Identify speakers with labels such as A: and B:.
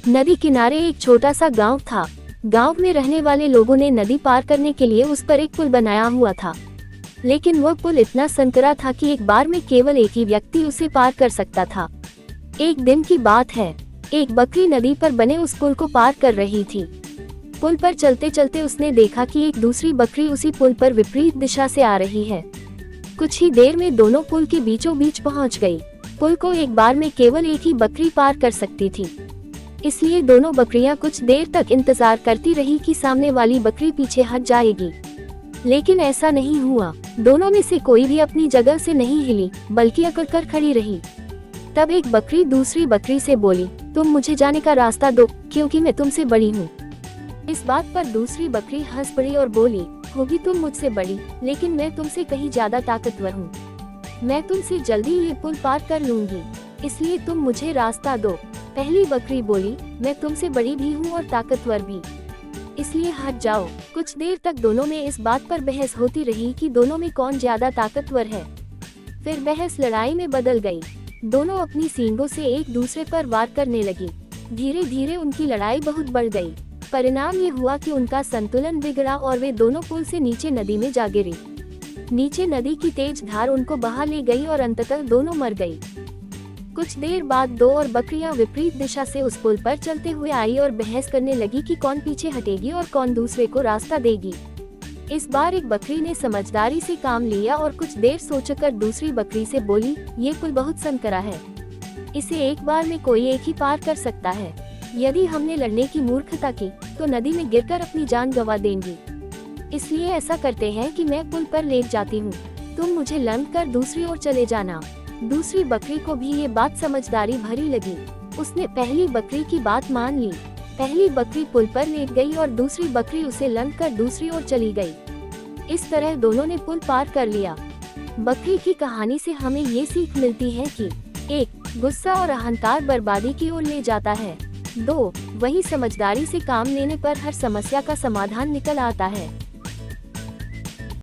A: नदी किनारे एक छोटा सा गांव था। गांव में रहने वाले लोगों ने नदी पार करने के लिए उस पर एक पुल बनाया हुआ था, लेकिन वह पुल इतना संकरा था कि एक बार में केवल एक ही व्यक्ति उसे पार कर सकता था। एक दिन की बात है, एक बकरी नदी पर बने उस पुल को पार कर रही थी। पुल पर चलते चलते उसने देखा कि एक दूसरी बकरी उसी पुल पर विपरीत दिशा से आ रही है। कुछ ही देर में दोनों पुल के बीचों बीच पहुंच गई। पुल को एक बार में केवल एक ही बकरी पार कर सकती थी, इसलिए दोनों बकरियां कुछ देर तक इंतजार करती रही कि सामने वाली बकरी पीछे हट जाएगी, लेकिन ऐसा नहीं हुआ। दोनों में से कोई भी अपनी जगह से नहीं हिली, बल्कि अकड़ कर खड़ी रही। तब एक बकरी दूसरी बकरी से बोली, तुम मुझे जाने का रास्ता दो, क्योंकि मैं तुमसे बड़ी हूँ। इस बात पर दूसरी बकरी हंस पड़ी और बोली, होगी तुम मुझसे बड़ी, लेकिन मैं तुमसे कहीं ज्यादा ताकतवर हूँ। मैं तुमसे जल्दी ये पुल पार कर लूंगी, इसलिए तुम मुझे रास्ता दो। पहली बकरी बोली, मैं तुमसे बड़ी भी हूँ और ताकतवर भी, इसलिए हट जाओ। कुछ देर तक दोनों में इस बात पर बहस होती रही कि दोनों में कौन ज्यादा ताकतवर है। फिर बहस लड़ाई में बदल गई। दोनों अपनी सींगों से एक दूसरे पर वार करने लगी। धीरे धीरे उनकी लड़ाई बहुत बढ़ गई। परिणाम ये हुआ कि उनका संतुलन बिगड़ा और वे दोनों पुल से नीचे नदी में जा गिरी। नीचे नदी की तेज धार उनको बहा ले गई और अंततः दोनों मर गई। कुछ देर बाद दो और बकरियां विपरीत दिशा से उस पुल पर चलते हुए आई और बहस करने लगी कि कौन पीछे हटेगी और कौन दूसरे को रास्ता देगी। इस बार एक बकरी ने समझदारी से काम लिया और कुछ देर सोचकर दूसरी बकरी से बोली, ये पुल बहुत संकरा है, इसे एक बार में कोई एक ही पार कर सकता है। यदि हमने लड़ने की मूर्खता की तो नदी में गिरकर अपनी जान गंवा देंगी। इसलिए ऐसा करते हैं कि मैं पुल पर लेट जाती हूँ, तुम मुझे लंघ कर दूसरी ओर चले जाना। दूसरी बकरी को भी ये बात समझदारी भरी लगी। उसने पहली बकरी की बात मान ली। पहली बकरी पुल पर लेट गई और दूसरी बकरी उसे लंघ कर दूसरी ओर चली गई। इस तरह दोनों ने पुल पार कर लिया। बकरी की कहानी से हमें ये सीख मिलती है कि 1. गुस्सा और अहंकार बर्बादी की ओर ले जाता है। 2. वही समझदारी से काम लेने पर हर समस्या का समाधान निकल आता है।